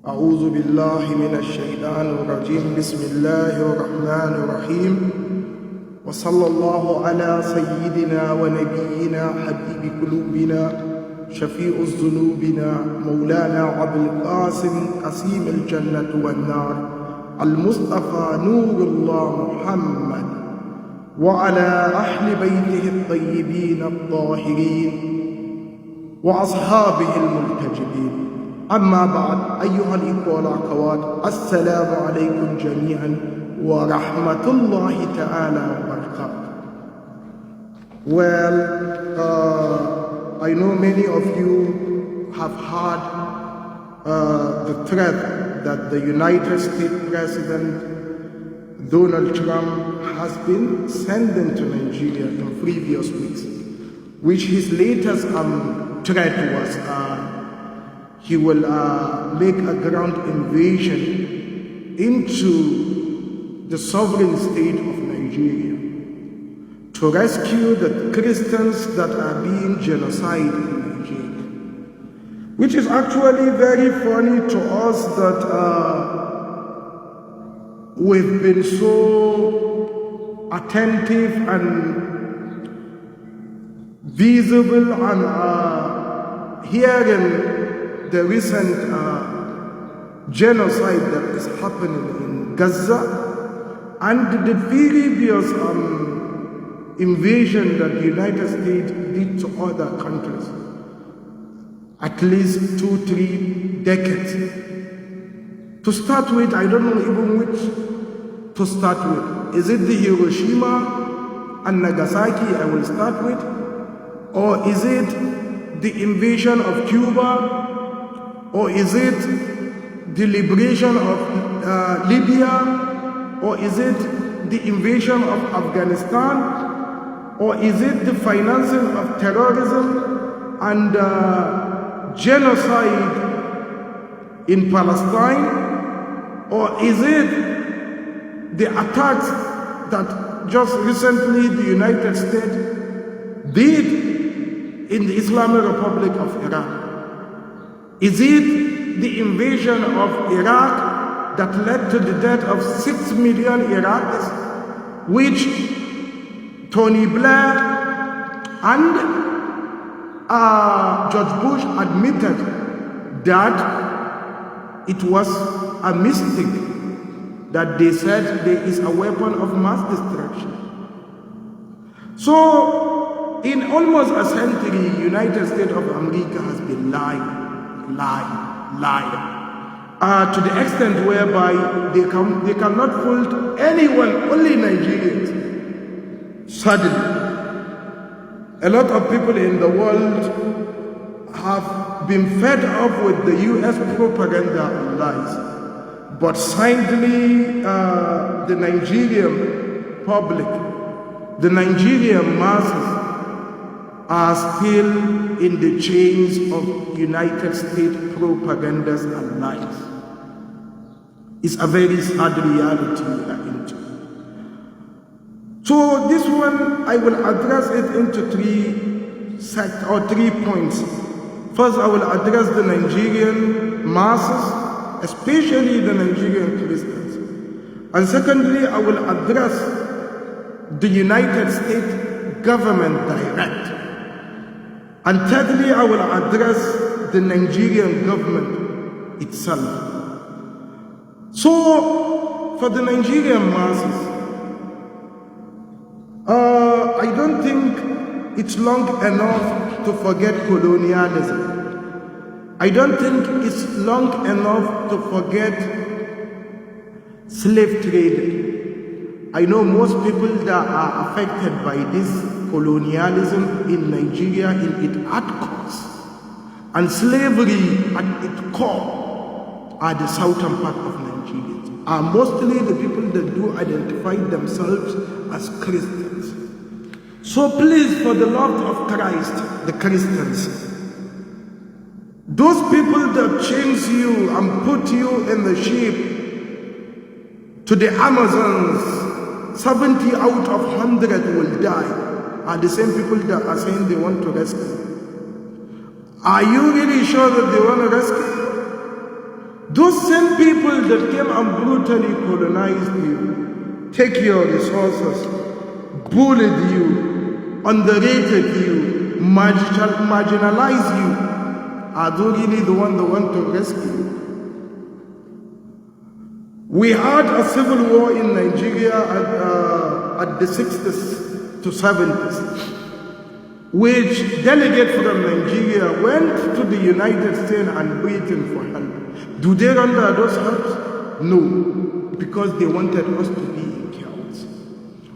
أعوذ بالله من الشيطان الرجيم بسم الله الرحمن الرحيم وصلى الله على سيدنا ونبينا حبيب قلوبنا شفيع ذنوبنا مولانا أبي القاسم قسيم الجنة والنار المصطفى نور الله محمد وعلى أهل بيته الطيبين الطاهرين وأصحابه الملتجبين. أما بعد أيها الإخوة والأخوات السلام عليكم جميعا ورحمة الله تعالى وبركاته. Well, I know many of you have heard the threat that the United States President Donald Trump has been sending to Nigeria in previous weeks, which his latest threat was he will make a ground invasion into the sovereign state of Nigeria to rescue the Christians that are being genocided in Nigeria. Which is actually very funny to us that we've been so attentive and visible and hearing the recent genocide that is happening in Gaza and the previous invasion that the United States did to other countries, at least 2-3 decades. To start with, I don't know even which to start with. Is it the Hiroshima and Nagasaki I will start with? Or is it the invasion of Cuba? Or is it the liberation of Libya? Or is it the invasion of Afghanistan? Or is it the financing of terrorism and genocide in Palestine? Or is it the attacks that just recently the United States did in the Islamic Republic of Iran? Is it the invasion of Iraq that led to the death of 6 million Iraqis, which Tony Blair and George Bush admitted that it was a mistake, that they said there is a weapon of mass destruction. So, in almost a century, United States of America has been lying to the extent whereby they cannot hold anyone, only Nigerians. Suddenly, a lot of people in the world have been fed up with the US propaganda and lies. But sadly, the Nigerian public, the Nigerian masses are still in the chains of United States propagandas and lies. It's a very sad reality we are into. So this one, I will address it into three points. First, I will address the Nigerian masses, especially the Nigerian Christians. And secondly, I will address the United States government direct. And thirdly, I will address the Nigerian government itself. So, for the Nigerian masses, I don't think it's long enough to forget colonialism. I don't think it's long enough to forget slave trade. I know most people that are affected by this colonialism in Nigeria in its outcomes, and slavery at its core are the southern part of Nigeria, are mostly the people that do identify themselves as Christians. So please, for the love of Christ, the Christians, those people that chains you and put you in the ship to the Amazons, 70 out of 100 will die, are the same people that are saying they want to rescue. Are you really sure that they want to rescue? Those same people that came and brutally colonized you, take your resources, bullied you, underrated you, marginalized you, are they really the one that want to rescue you? We had a civil war in Nigeria at the 60s to 70s, which delegates from Nigeria went to the United States and Britain for help. Do they render those helps? No, because they wanted us to be in chaos.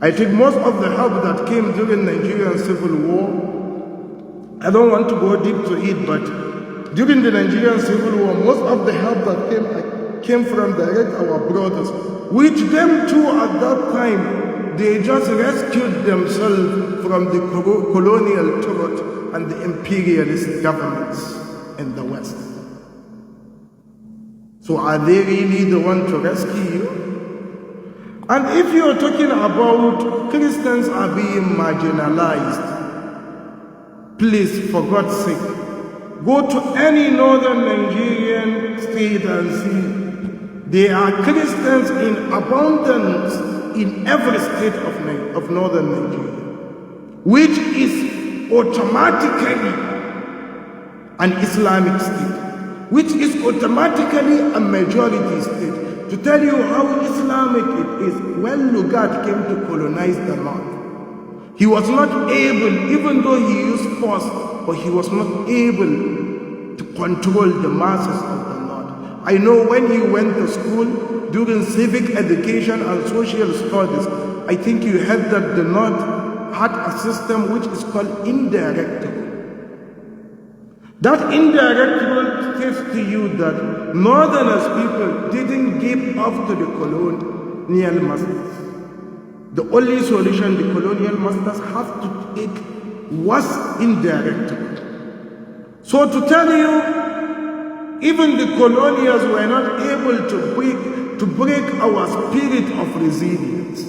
I think most of the help that came during Nigerian civil war, I don't want to go deep to it, but during the Nigerian civil war, most of the help that came from direct our brothers, which them too at that time, they just rescued themselves from the colonial threat and the imperialist governments in the West. So are they really the one to rescue you? And if you're talking about Christians are being marginalized, please, for God's sake, go to any northern Nigerian state and see there are Christians in abundance in every state of northern Nigeria, which is automatically an Islamic state, which is automatically a majority state. To tell you how Islamic it is, when Lugard came to colonize the north, he was not able, even though he used force, but he was not able to control the masses of the north. I know when he went to school, during civic education and social studies, I think you heard that the north had a system which is called indirect rule. That indirect rule states to you that northerners people didn't give up to the colonial masters. The only solution the colonial masters have to take was indirect rule. So to tell you, even the colonials were not able to break our spirit of resilience.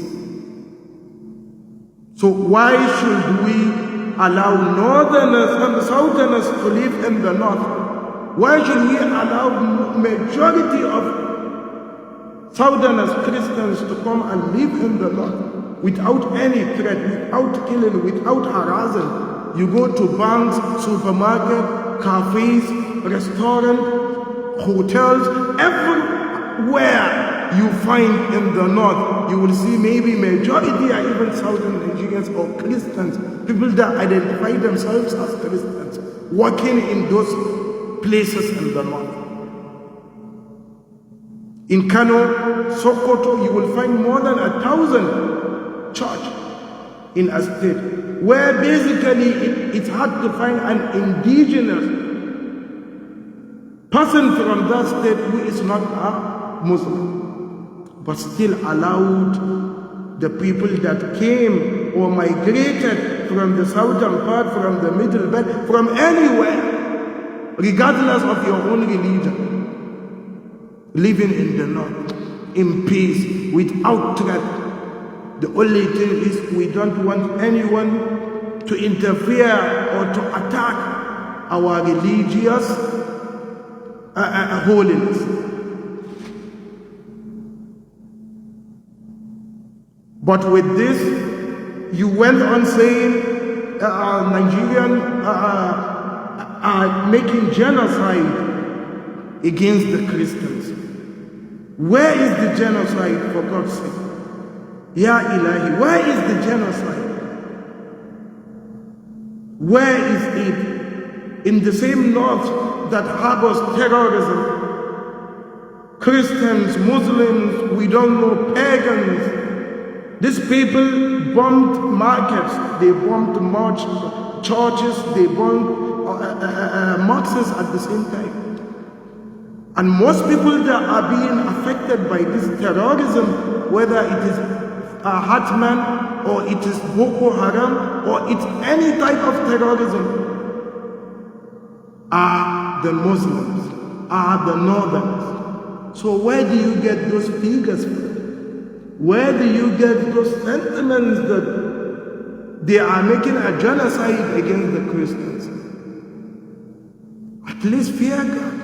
So why should we allow northerners and southerners to live in the north? Why should we allow majority of southerners, Christians, to come and live in the north without any threat, without killing, without harassing? You go to banks, supermarket, cafes, restaurants, hotels, everywhere you find in the north, you will see maybe majority are even southern Nigerians or Christians, people that identify themselves as Christians, working in those places in the north. In Kano, Sokoto, you will find more than 1,000 churches in a state, where basically it's hard to find an indigenous person from that state who is not a Muslim, but still allowed the people that came or migrated from the southern part, from the middle belt, from anywhere, regardless of your own religion, living in the north, in peace, without threat. The only thing is we don't want anyone to interfere or to attack our religious holiness. But with this, you went on saying Nigerian are making genocide against the Christians. Where is the genocide, for God's sake? Ya Ilahi, where is the genocide? Where is it? In the same north that harbors terrorism, Christians, Muslims, we don't know, pagans. These people bombed markets, they bombed churches, they bombed mosques at the same time. And most people that are being affected by this terrorism, whether it is Hatman or it is Boko Haram or it's any type of terrorism, are the Muslims, are the Northerns. So where do you get those figures from? Where do you get those sentiments that they are making a genocide against the Christians? At least fear God.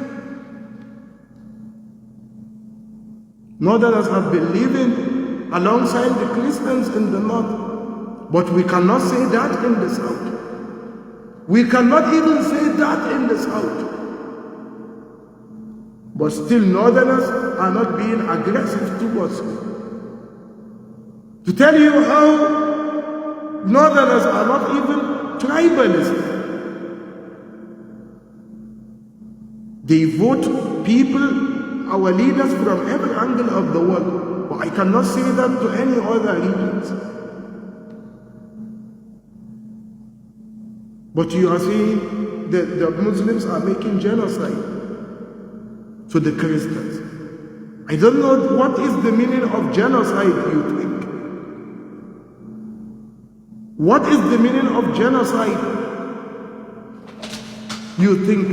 Northerners have been living alongside the Christians in the north. But we cannot say that in the south. We cannot even say that in the south. But still Northerners are not being aggressive towards us. To tell you how Northerners are not even tribalist. They vote people, our leaders from every angle of the world. But I cannot say that to any other regions. But you are seeing that the Muslims are making genocide to the Christians. I don't know what is the meaning of genocide, you think. What is the meaning of genocide, you think?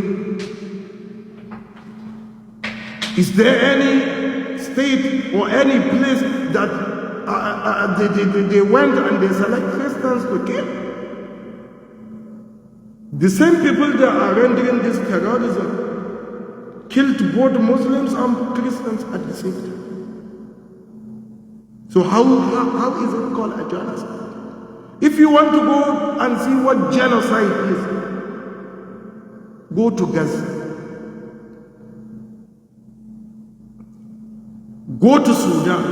Is there any state or any place that they went and they select Christians to kill? The same people that are rendering this terrorism killed both Muslims and Christians at the same time. So how is it called a genocide? If you want to go and see what genocide is, go to Gaza. Go to Sudan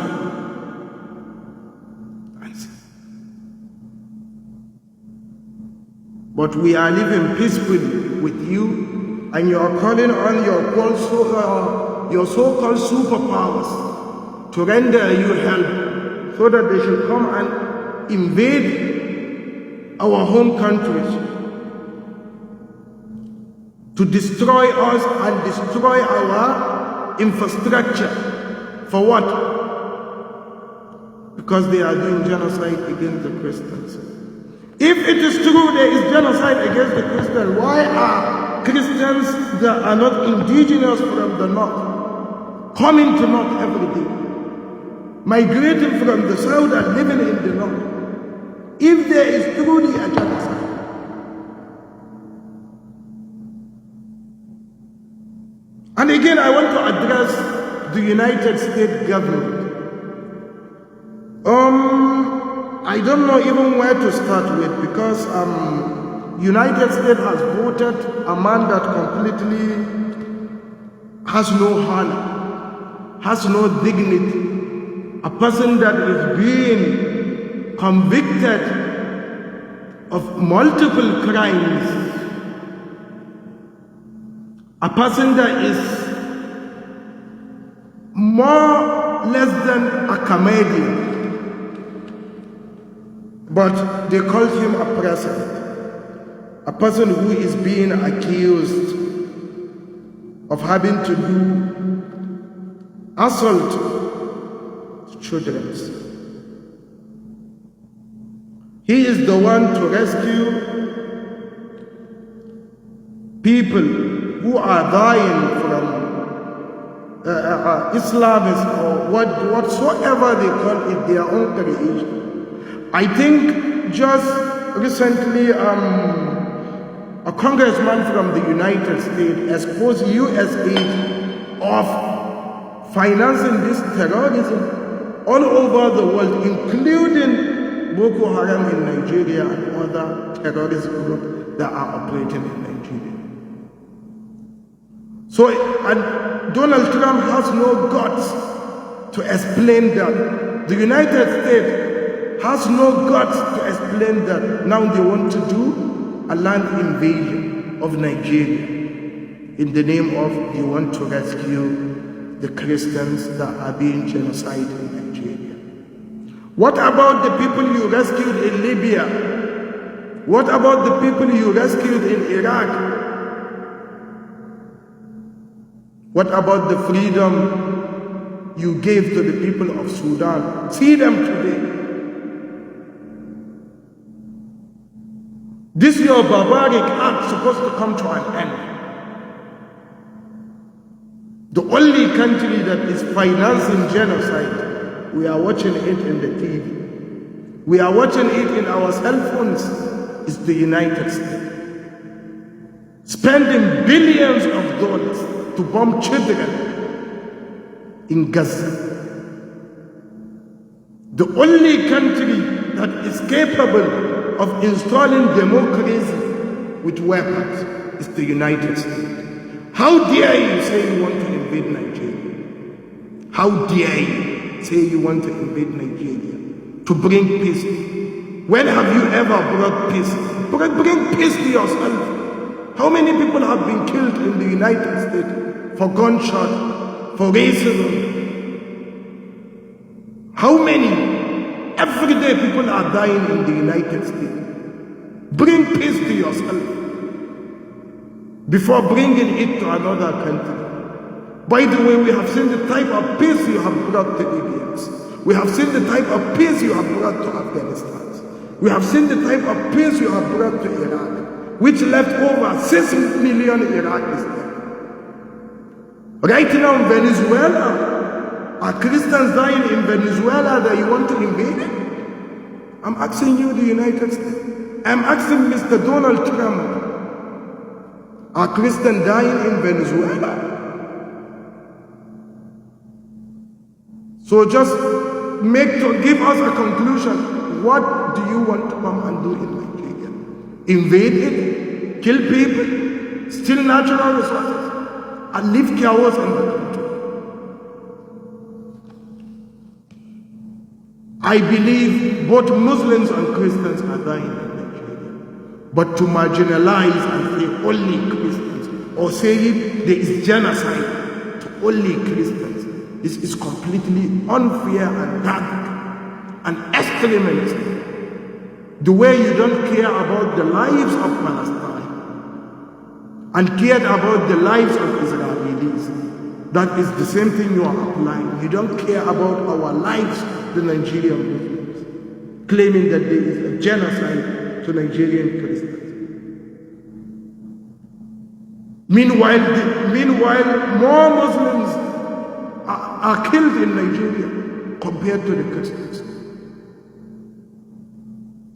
and see. But we are living peacefully with you, and you are calling on your so-called superpowers to render you help so that they should come and invade our home countries, to destroy us and destroy our infrastructure. For what? Because they are doing genocide against the Christians. If it is true there is genocide against the Christians, why are Christians that are not indigenous from the north coming to north every day, migrating from the south and living in the north? If there is truly a genocide, and again I want to address the United States government. I don't know even where to start with, because United States has voted a man that completely has no honor, has no dignity, a person that is being convicted of multiple crimes, a person that is more less than a comedian, but they call him a president, a person who is being accused of having to do assault to children. He is the one to rescue people who are dying from Islamists or whatsoever they call it, their own creation. I think just recently a congressman from the United States exposed US aid of financing this terrorism all over the world, including Boko Haram in Nigeria and other terrorist groups that are operating in Nigeria. So, and Donald Trump has no guts to explain that. The United States has no guts to explain that. Now they want to do a land invasion of Nigeria in the name of they want to rescue the Christians that are being genocided in Nigeria. What about the people you rescued in Libya? What about the people you rescued in Iraq? What about the freedom you gave to the people of Sudan? See them today. This your barbaric act supposed to come to an end. The only country that is financing genocide, we are watching it in the TV. We are watching it in our cell phones, is the United States. Spending billions of dollars to bomb children in Gaza. The only country that is capable of installing democracy with weapons is the United States. How dare you say you want to invade Nigeria? How dare you say you want to invade Nigeria to bring peace? When have you ever brought peace? Bring peace to yourself. How many people have been killed in the United States for gunshot, for racism? How many? Every day people are dying in the United States. Bring peace to yourself before bringing it to another country. By the way, we have seen the type of peace you have brought to Libyans. We have seen the type of peace you have brought to Afghanistan. We have seen the type of peace you have brought to Iraq, which left over 6 million Iraqis there. Right now in Venezuela, are Christians dying in Venezuela that you want to invade it? I'm asking you, the United States. I'm asking Mr. Donald Trump. Are Christians dying in Venezuela? So just give us a conclusion. What do you want to come and do in Nigeria? Invade it, kill people, steal natural resources, and leave chaos in the country? I believe both Muslims and Christians are dying in Nigeria. But to marginalize and say only Christians, or saying there is genocide to only Christians, this is completely unfair and dark and extremist. The way you don't care about the lives of Palestine and cared about the lives of Israelis, that is the same thing you are applying. You don't care about our lives, the Nigerian Muslims, claiming that there is a genocide to Nigerian Christians. Meanwhile, more Muslims are killed in Nigeria compared to the Christians.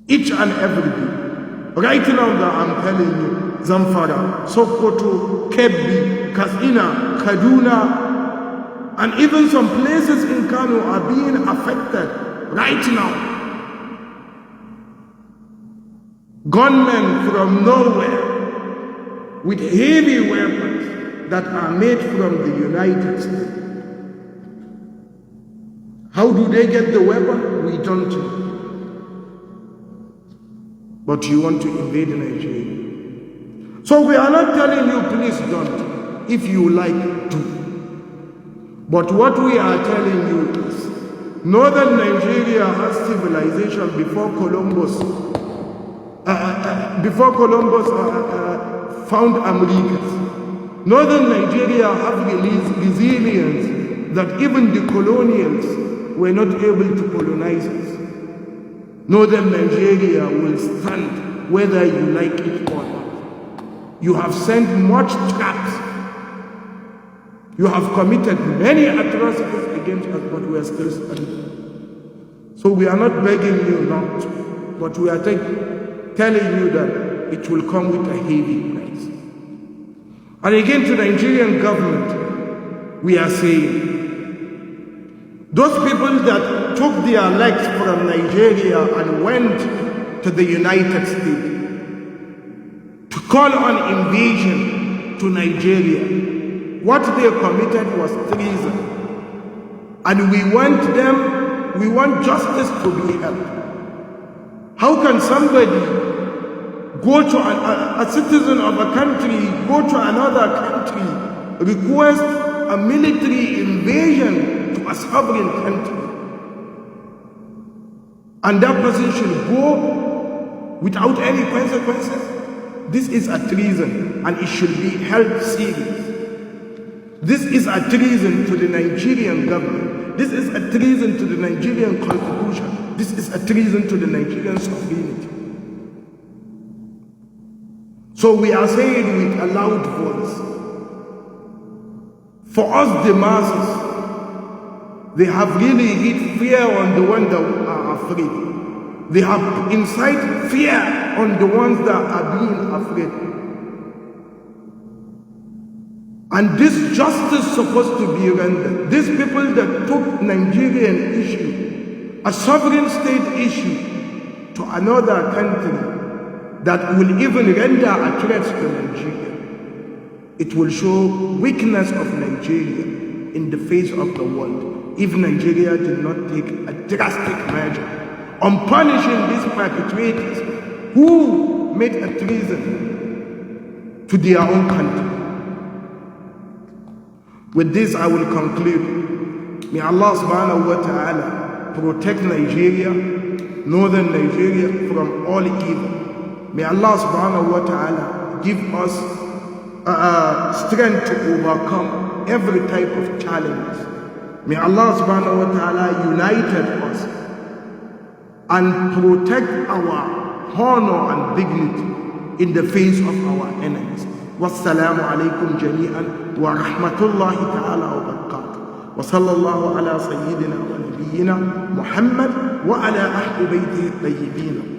Each and every day. Right now that I'm telling you, Zamfara, Sokoto, Kebbi, Katsina, Kaduna, and even some places in Kano are being affected right now. Gunmen from nowhere with heavy weapons that are made from the United States. How do they get the weapon? We don't know. But you want to invade Nigeria. So we are not telling you, please don't. If you like, do. But what we are telling you is, northern Nigeria has civilization before Columbus found Americas. Northern Nigeria have resilience that even the colonials were not able to colonize us. Northern Nigeria will stand whether you like it or not. You have sent much traps. You have committed many atrocities against us, but we are still standing. So we are not begging you not to, but we are telling you that it will come with a heavy price. And again, to the Nigerian government, we are saying, those people that took their legs from Nigeria and went to the United States to call on invasion to Nigeria, what they committed was treason. And we want justice to be held. How can somebody go to a citizen of a country, go to another country, request a military invasion to a sovereign country, and that person should go without any consequences? This is a treason, and it should be held serious. This is a treason to the Nigerian government. This is a treason to the Nigerian constitution. This is a treason to the Nigerian sovereignty. So we are saying with a loud voice, for us, the masses, they have really hit fear on the ones that are afraid. They have incited fear on the ones that are being afraid. And this justice is supposed to be rendered. These people that took Nigerian issue a sovereign state issue to another country that will even render a threat to Nigeria, it will show weakness of Nigeria in the face of the world if Nigeria did not take a drastic measure on punishing these perpetrators who made a treason to their own country. With this, I will conclude. May Allah subhanahu wa ta'ala protect Nigeria, northern Nigeria, from all evil. May Allah subhanahu wa ta'ala give us strength to overcome every type of challenge. May Allah subhanahu wa ta'ala unite us and protect our honor and dignity in the face of our enemies. Wassalamu alaikum jami'an wa rahmatullahi ta'ala wa barakatuh. Wa sallallahu ala sayyidina wa nabiyyina Muhammad wa ala ahli bayti tayyibin.